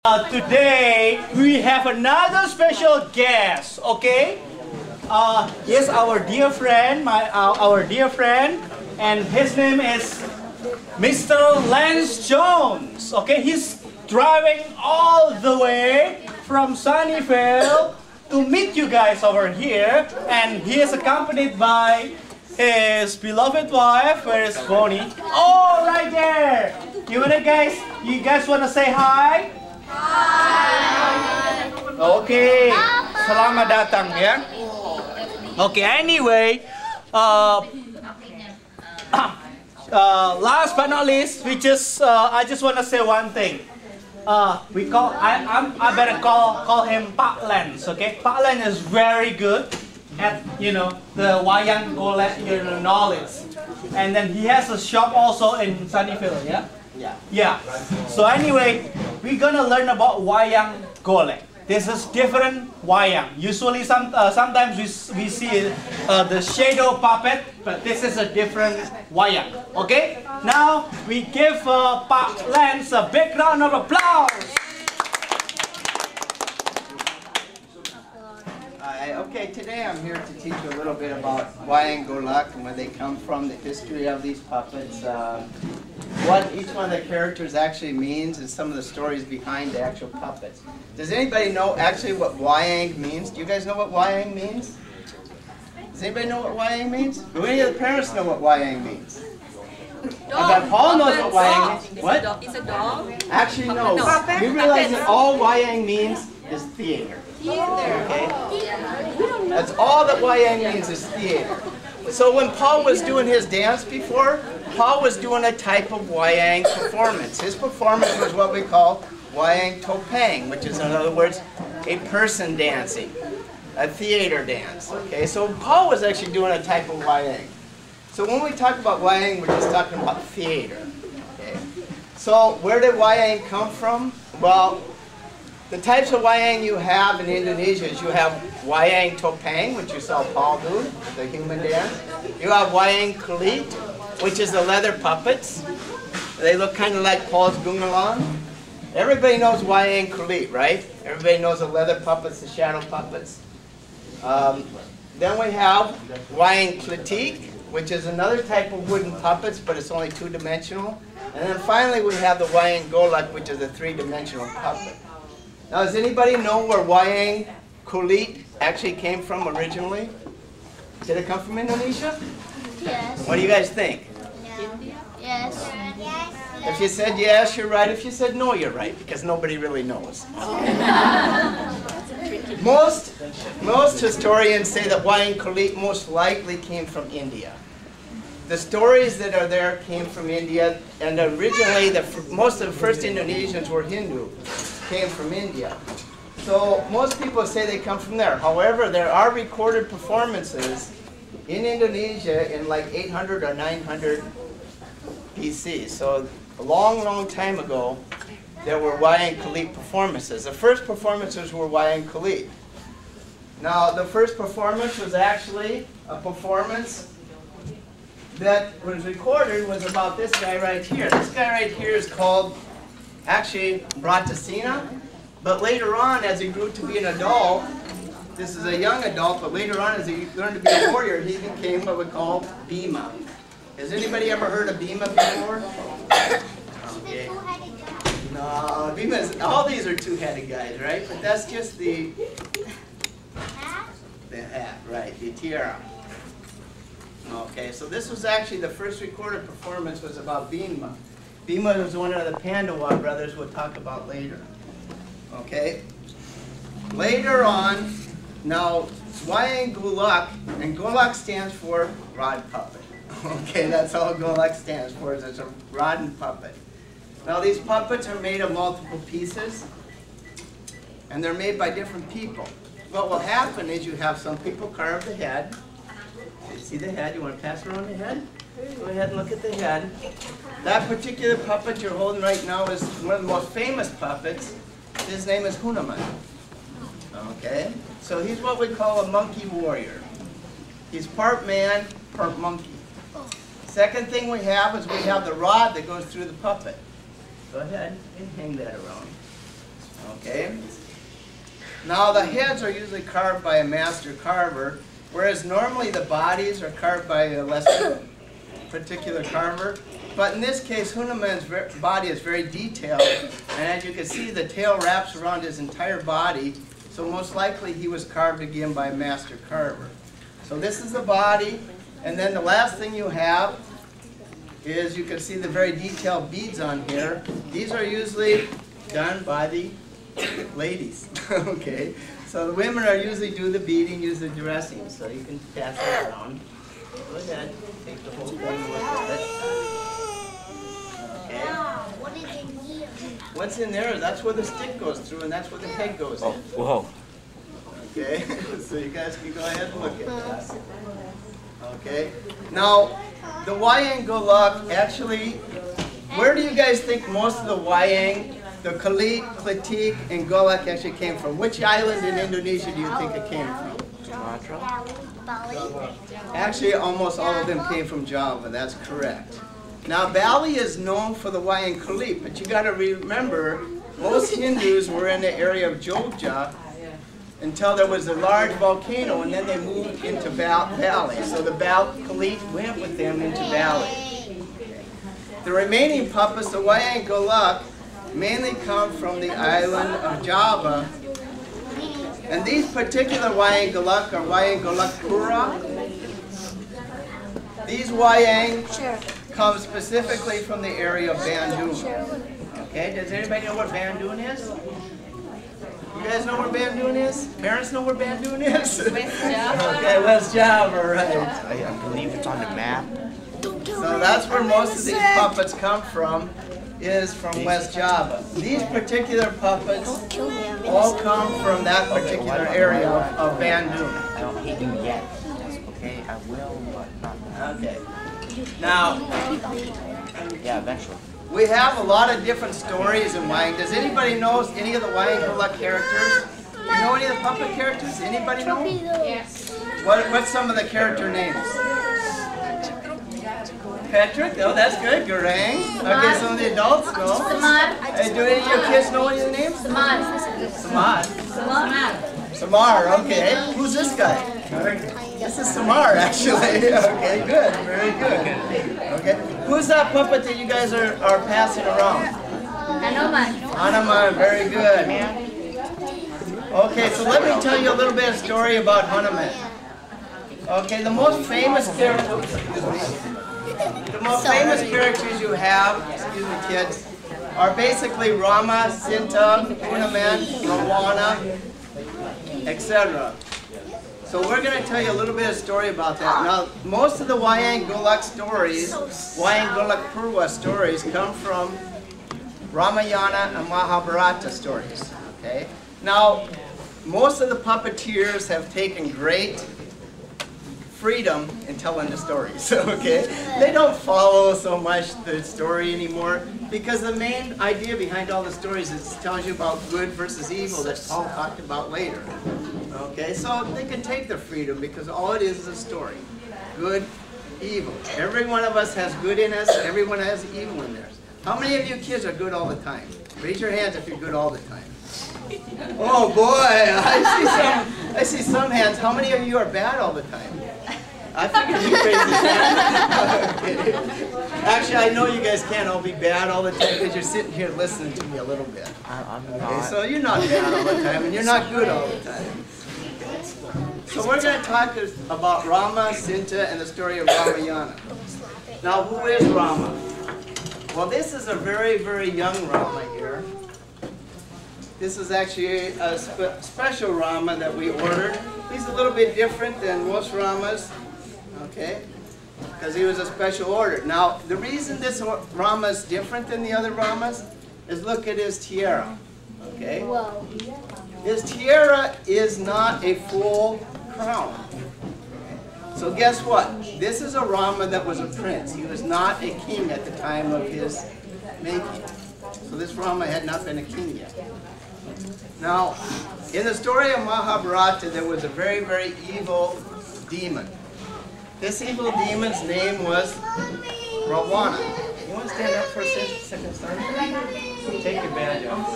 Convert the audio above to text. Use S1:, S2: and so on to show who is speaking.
S1: Today we have another special guest. Okay, yes, our dear friend, our dear friend, and his name is Mr. Lance Jones. Okay, he's driving all the way from Sunnyvale to meet you guys over here, and he is accompanied by his beloved wife. Where is Bonnie? Oh, right there. You guys wanna say hi? Hi. Okay. Selamat datang ya. Okay. Anyway, last but not least, I just wanna say one thing. I better call him Pak Lens. Okay, Pak Lens is very good at the Wayang Golek knowledge, and then he has a shop also in Sunnyvale. Yeah. So anyway, we're gonna learn about Wayang Golek. This is different Wayang. Usually, sometimes we see the shadow puppet, but this is a different Wayang. Okay. Now we give Pak Lens a big round of applause.
S2: Okay, today I'm here to teach you a little bit about Wayang Golek and where they come from, the history of these puppets, what each one of the characters actually means, and some of the stories behind the actual puppets. Does anybody know actually what Wayang means? Do you guys know what Wayang means? Does anybody know what Wayang means? Do any of the parents know what Wayang means? I bet Paul knows what Wayang means. What?
S3: It's a dog.
S2: Actually, no. You realize that all Wayang means is theater. Okay? That's all that Wayang means is theater. So when Paul was doing his dance before, Paul was doing a type of Wayang performance. His performance was what we call Wayang Topeng, which is, in other words, a person dancing, a theater dance. Okay, so Paul was actually doing a type of Wayang. So when we talk about Wayang, we're just talking about theater. Okay? So where did Wayang come from? Well, the types of Wayang you have in Indonesia is you have Wayang Topeng, which you saw Paul do, the human dance. You have Wayang Kulit, which is the leather puppets. They look kind of like Paul's gungalang. Everybody knows Wayang Kulit, right? Everybody knows the leather puppets, the shadow puppets. Then we have Wayang Kletik, which is another type of wooden puppets, but it's only two-dimensional. And then finally we have the Wayang Golek, which is a three-dimensional puppet. Now, does anybody know where Wayang Kulit actually came from originally? Did it come from Indonesia?
S4: Yes.
S2: What do you guys think?
S4: Yes.
S2: If you said yes, you're right. If you said no, you're right, because nobody really knows. Most historians say that Wayang Kulit most likely came from India. The stories that are there came from India, and originally most of the first Indonesians were Hindu, came from India. So most people say they come from there. However, there are recorded performances in Indonesia in like 800 or 900 BC. So a long, long time ago, there were Wayang Kulit performances. The first performances were Wayang Kulit. Now, the first performance was actually a performance that was recorded was about this guy right here. This guy right here is called, actually, Bratasena. But later on, as he grew to be an adult, this is a young adult, but later on, as he learned to be a warrior, he became what we call Bhima. Has anybody ever heard of Bhima before? Okay. No, Bhima's, all these are two-headed guys, right? But that's just the hat, right, the tiara. Okay, so this was actually the first recorded performance was about Bhima. Bhima was one of the Pandava brothers we'll talk about later. Okay? Later on, now Wayang Golek, and Golek stands for rod puppet. Okay, that's all Golek stands for, is it's a rod and puppet. Now these puppets are made of multiple pieces, and they're made by different people. What will happen is you have some people carve the head. You see the head? You want to pass around the head? Go ahead and look at the head. That particular puppet you're holding right now is one of the most famous puppets. His name is Hanuman. Okay? So he's what we call a monkey warrior. He's part man, part monkey. Second thing we have is we have the rod that goes through the puppet. Go ahead and hang that around. Okay? Now the heads are usually carved by a master carver, whereas normally the bodies are carved by a less particular carver. But in this case, Hanuman's body is very detailed, and as you can see, the tail wraps around his entire body, so most likely he was carved again by a master carver. So this is the body, and then the last thing you have is you can see the very detailed beads on here. These are usually done by the ladies. Okay, so the women are usually do the beading, use the dressing, so you can pass that around. Go ahead, take the whole thing with it. Okay.
S4: What is in here?
S2: What's in there? That's where the stick goes through, and that's where the head goes in.
S3: Oh, whoa.
S2: Okay, so you guys can go ahead and look at that. Okay, now the Wayang Golek actually, where do you guys think most of the Wayang, the Kalit, Klatik, and Golek actually came from? Which island in Indonesia do you think it came from?
S4: Bali.
S2: Actually, almost all of them came from Java. That's correct. Now, Bali is known for the Wayang Golek, but you got to remember, most Hindus were in the area of Jogja until there was a large volcano, and then they moved into Bali. So the Golek went with them into Bali. The remaining puppets, the Wayang Golek, mainly come from the island of Java. And these particular Wayang Golek are Wayang Golek Pura. These Wayang come specifically from the area of Bandung. Okay, does anybody know where Bandung is? You guys know where Bandung is? Parents know where Bandung is? West Java. Okay, West Java, right.
S3: I believe it's on the map.
S2: So that's where most of these puppets come from, is from West Java. These particular puppets all come from that particular area of Bandung.
S3: I don't hate you yet. Okay, I will, but not now.
S2: Okay. Now,
S3: Yeah, eventually.
S2: we have a lot of different stories in Wayang. Does anybody know any of the Wayang Golek characters? Do you know any of the puppet characters? Anybody know?
S4: Yes.
S2: What's some of the character names? Patrick? Oh, that's good. Garang. Okay, some of the adults know. Hey, do any of your kids know any of the names? Samad. Samar, okay. Who's this guy? This is Samar, actually. Okay, good. Very good. Okay. Who's that puppet that you guys are passing around? Hanuman, very good. Okay, so let me tell you a little bit of story about Hanuman. Okay, the most famous characters you have, excuse me kids, are basically Rama, Sinta, Hanuman, Rawana, etc. So we're going to tell you a little bit of story about that. Now, most of the Wayang Golek stories, Wayang Golek Purwa stories, come from Ramayana and Mahabharata stories. Okay. Now, most of the puppeteers have taken great freedom in telling the stories. Okay, they don't follow so much the story anymore because the main idea behind all the stories is it tells you about good versus evil that Paul talked about later. Okay, so they can take the freedom because all it is a story. Good, evil. Every one of us has good in us. Everyone has evil in theirs. How many of you kids are good all the time? Raise your hands if you're good all the time. Oh boy, I see some hands. How many of you are bad all the time? I figured you crazy. Okay. Actually, I know you guys can't all be bad all the time because you're sitting here listening to me a little bit.
S3: I'm
S2: Okay,
S3: not.
S2: so you're not bad all the time and you're not good all the time. So we're going to talk about Rama, Sinta, and the story of Ramayana. Now, who is Rama? Well, this is a very, very young Rama here. This is actually a special Rama that we ordered. He's a little bit different than most Ramas, okay? Because he was a special order. Now, the reason this Rama is different than the other Ramas is look at his tiara, okay? His tiara is not a full crown. So guess what? This is a Rama that was a prince. He was not a king at the time of his making. So this Rama had not been a king yet. Now, in the story of Mahabharata, there was a very, very evil demon. This evil demon's name was Rawana. You want to stand up for a second, son? Take your badge off.